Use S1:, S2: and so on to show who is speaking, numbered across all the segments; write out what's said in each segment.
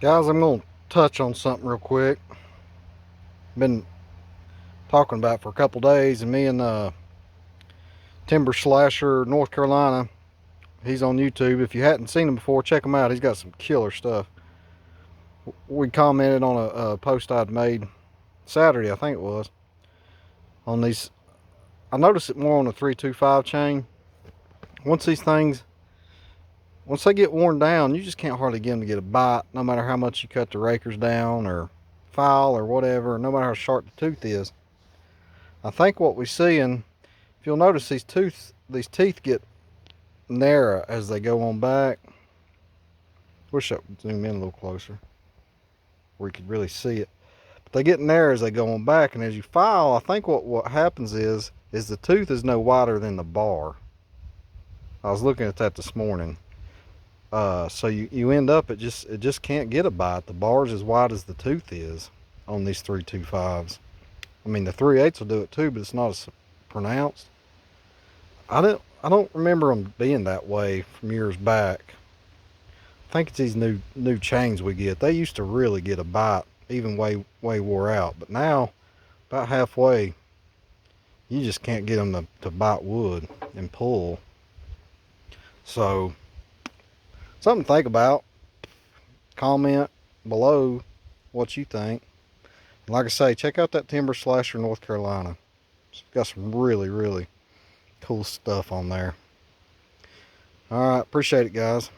S1: Guys, I'm going to touch on something real quick. Been talking about for a couple days, and me and Timber Slasher North Carolina, he's on YouTube. If you hadn't seen him before, check him out. He's got some killer stuff. We commented on a post I'd made Saturday, I think it was, on these. I noticed it more on the 325 chain. Once these things, once they get worn down, you just can't hardly get them to get a bite, no matter how much you cut the rakers down or file or whatever, no matter how sharp the tooth is. I think what we see, and if you'll notice, these teeth get narrow as they go on back. Wish I would zoom in a little closer where you could really see it. But they get narrow as they go on back, and as you file, I think what happens is the tooth is no wider than the bar. I was looking at that this morning. So you end up, it just can't get a bite. The bar's as wide as the tooth is on these 325s. I mean, the 3/8s will do it too, but it's not as pronounced. I don't remember them being that way from years back. I think it's these new chains we get. They used to really get a bite, even way wore out. But now, about halfway, you just can't get them to bite wood and pull. So, something to think about. Comment below what you think. And like I say, check out that Timber Slasher North Carolina. It's got some really cool stuff on there. All right, appreciate it, guys.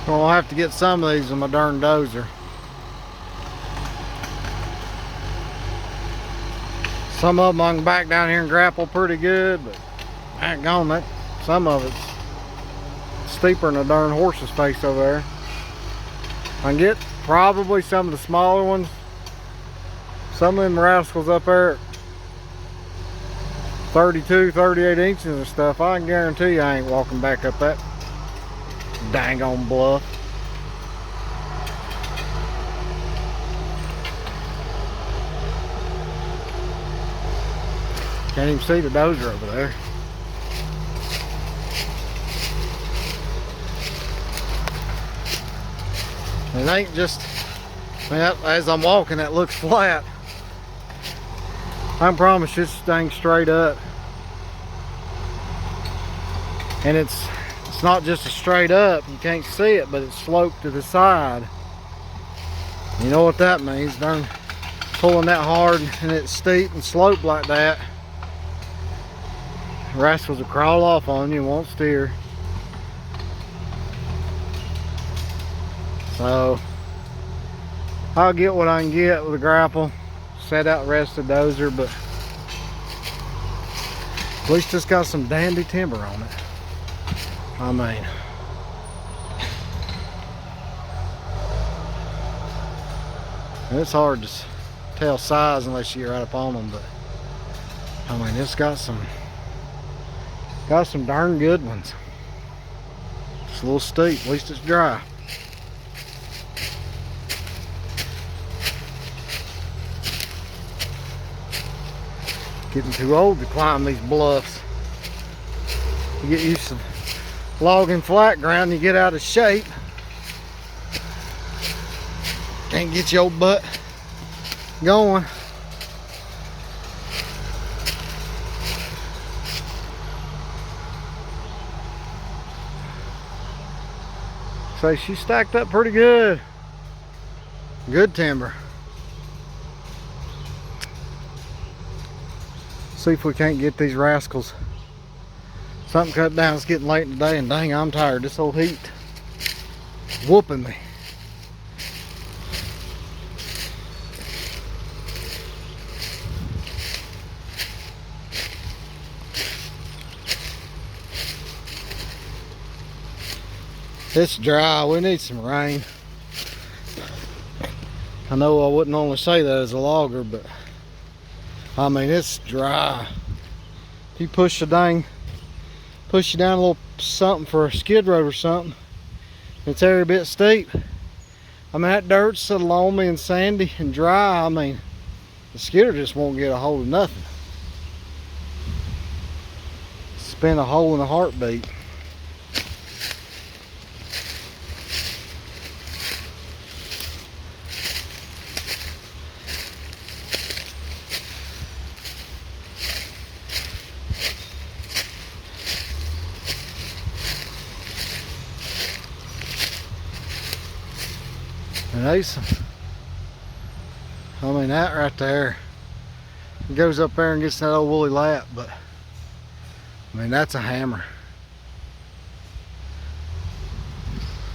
S1: I'll have to get some of these in my darn dozer. Some of them I can back down here and grapple pretty good, but I ain't gone that. Some of it's steeper than a darn horse's face over there. I can get probably some of the smaller ones. Some of them rascals up there, 32, 38 inches and stuff. I can guarantee you I ain't walking back up that dang on bluff. Can't even see the dozer over there. It ain't just, well, as I'm walking, that looks flat. I promise you, this thing straight up. And it's not just a straight up, you can't see it, but it's sloped to the side. You know what that means, darn, pulling that hard and it's steep and sloped like that, rascals will crawl off on you and won't steer. So I'll get what I can get with a grapple, set out the rest of the dozer, but at least it's got some dandy timber on it. I mean, it's hard to tell size unless you get right up on them, but I mean, it's got some darn good ones. It's a little steep, at least it's dry. Getting too old to climb these bluffs. You get used to logging flat ground, you get out of shape. Can't get your butt going. So she stacked up pretty good. Good timber. See if we can't get these rascals something cut down. It's getting late in the day, and dang, I'm tired. This old heat whooping me. It's dry. We need some rain. I know I wouldn't normally say that as a logger, but I mean, it's dry. If you push you down a little something for a skid road or something, it's every bit steep. I mean, that dirt's so loamy and sandy and dry. I mean, the skidder just won't get a hold of nothing. Spin a hole in a heartbeat. And these, I mean, that right there, it goes up there and gets that old woolly lap, but I mean, that's a hammer.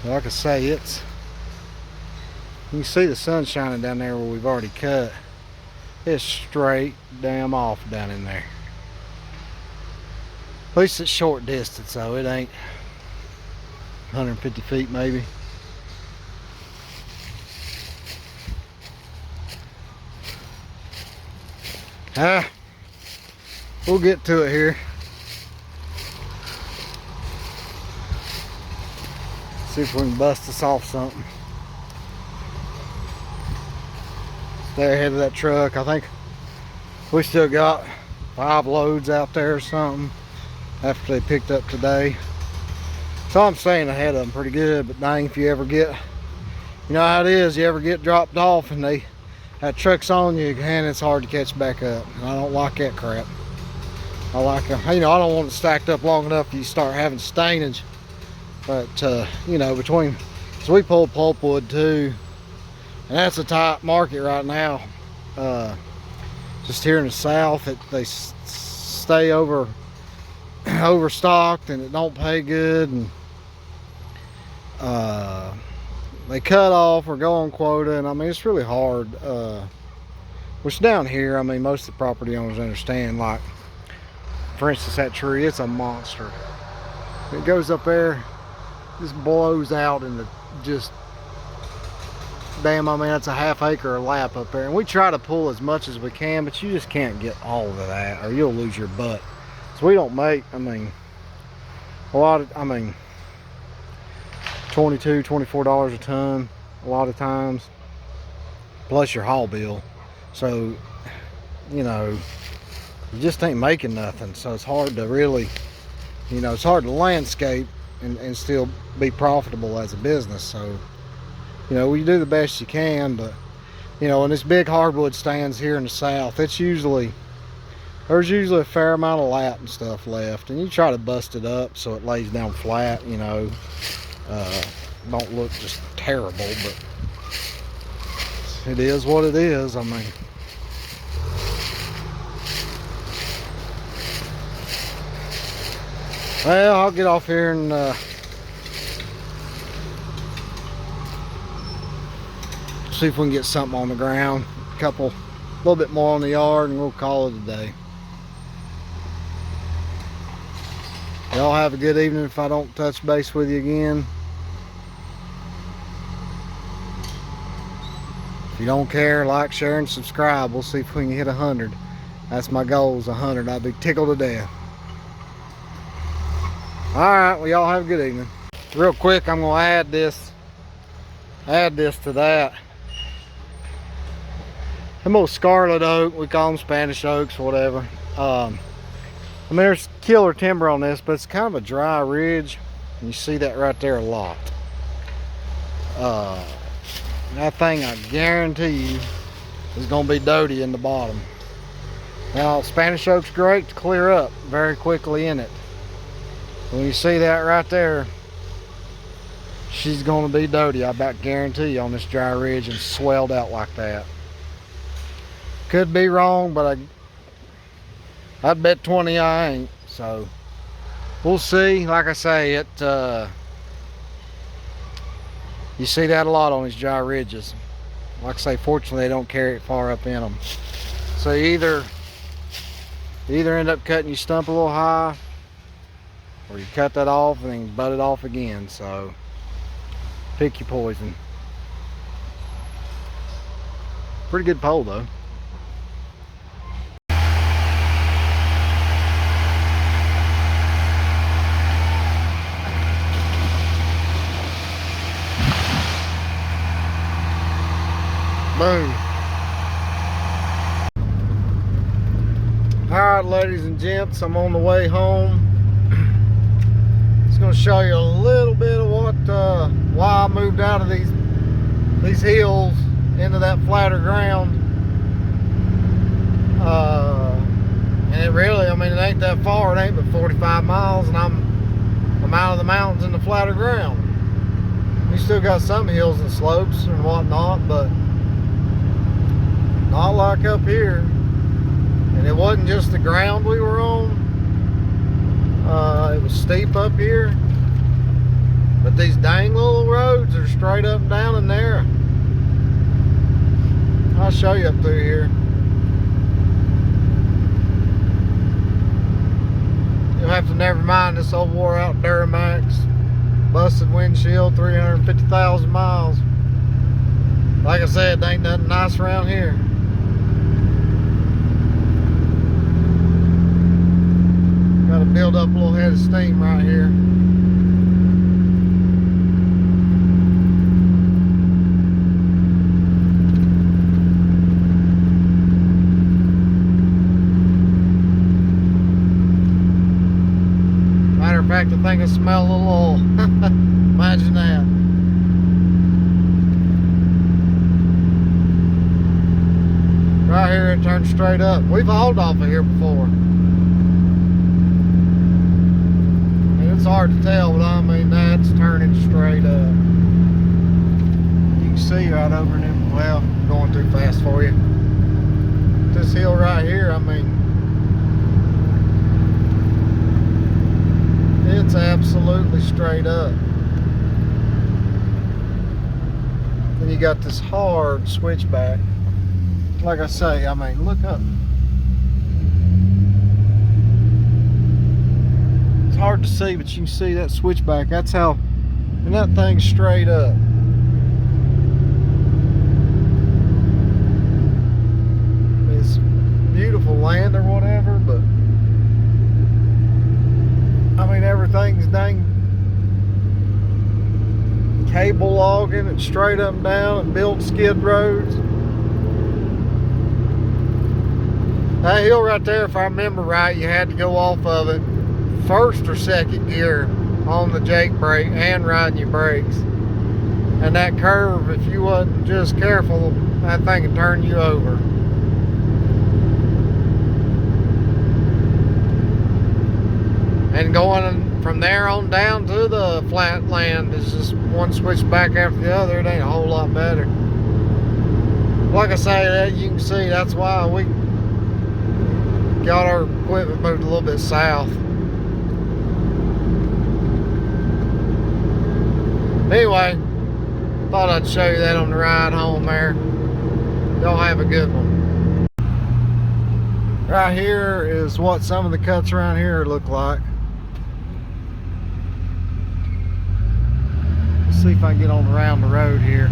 S1: Like I say, it's, you can see the sun shining down there where we've already cut. It's straight damn off down in there. At least it's short distance, though. It ain't 150 feet maybe. We'll get to it here. See if we can bust us off something. Stay ahead of that truck. I think we still got 5 loads out there or something after they picked up today. So I'm staying ahead of them pretty good, but dang, if you ever get, you know how it is, you ever get dropped off and that truck's on you, and it's hard to catch back up. And I don't like that crap. I like them, you know, I don't want it stacked up long enough you start having stainage. But you know, between, so we pull pulpwood too, and that's a tight market right now. Just here in the south, they stay overstocked, and it don't pay good, and they cut off or go on quota, and I mean, it's really hard. Which down here, I mean, most of the property owners understand. Like, for instance, that tree, it's a monster. It goes up there, just blows out into just, damn, I mean, that's a ½ acre of lap up there. And we try to pull as much as we can, but you just can't get all of that, or you'll lose your butt. So we don't make, I mean, a lot of, I mean, $22, $24 a ton a lot of times, plus your haul bill. So, you know, you just ain't making nothing. So it's hard to really, you know, it's hard to landscape and still be profitable as a business. So, you know, we do the best you can, but, you know, in this big hardwood stands here in the south, it's usually, there's usually a fair amount of lap and stuff left, and you try to bust it up so it lays down flat, you know, don't look just terrible, but it is what it is. I mean, well, I'll get off here and see if we can get something on the ground, a little bit more on the yard, and we'll call it a day. Y'all have a good evening if I don't touch base with you again. If you don't care, like, share, and subscribe. We'll see if we can hit 100. That's my goal, is 100. I'd be tickled to death. Alright, well, y'all have a good evening. Real quick, I'm gonna add this to that. Them old scarlet oak, we call them Spanish oaks, whatever. I mean, there's killer timber on this, but it's kind of a dry ridge. And you see that right there a lot. That thing, I guarantee you, is going to be doty in the bottom. Now, Spanish oak's great to clear up very quickly in it. When you see that right there, she's going to be doty, I about guarantee you, on this dry ridge and swelled out like that. Could be wrong, but I'd bet 20 I ain't. So we'll see. Like I say, you see that a lot on these dry ridges. Like I say, fortunately they don't carry it far up in them. So you either end up cutting your stump a little high, or you cut that off and then butt it off again. So Pick your poison. Pretty good pole though. Boom. Alright, ladies and gents, I'm on the way home. Just going to show you a little bit of what why I moved out of these hills into that flatter ground. And it really, I mean, it ain't that far. It ain't but 45 miles, and I'm out of the mountains in the flatter ground. We still got some hills and slopes and whatnot, but not like up here. And it wasn't just the ground we were on. It was steep up here. But these dang little roads are straight up and down and narrow. I'll show you up through here. You'll have to never mind this old wore out Duramax. Busted windshield, 350,000 miles. Like I said, there ain't nothing nice around here. Got to build up a little head of steam right here. Matter of fact, I think I smell a little oil. Imagine that. Right here it turns straight up. We've hauled off of here before. It's hard to tell, but I mean, that's turning straight up. You can see right over in them. Well, I'm going too fast for you. This hill right here, I mean, it's absolutely straight up. Then you got this hard switchback. Like I say, I mean, look up. Hard to see, but you can see that switchback. That's how, and that thing's straight up. It's beautiful land or whatever, but I mean, everything's dang cable logging and straight up and down and build skid roads. That hill right there, if I remember right, you had to go off of it first or second gear on the Jake brake and riding your brakes. And that curve, if you wasn't just careful, that thing could turn you over. And going from there on down to the flat land is just one switchback after the other. It ain't a whole lot better. Like I say, that you can see, that's why we got our equipment moved a little bit south. Anyway, thought I'd show you that on the ride home there. Y'all have a good one. Right here is what some of the cuts around here look like. Let's see if I can get on around the road here.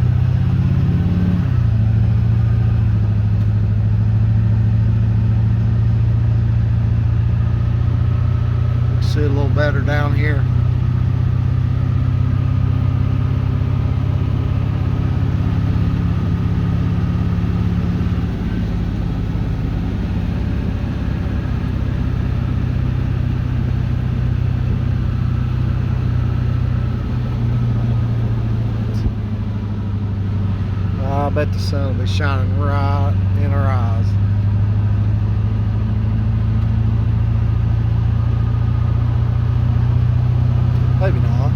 S1: See it a little better down here. I bet the sun will be shining right in our eyes. Maybe not.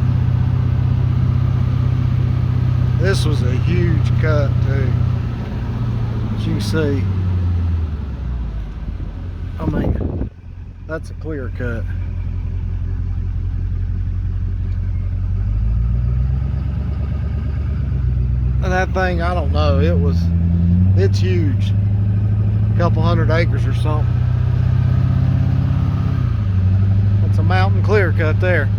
S1: This was a huge cut too. As you can see, I mean, that's a clear cut. And that thing, I don't know, it's huge. A couple 100 acres or something. That's a mountain clear cut there.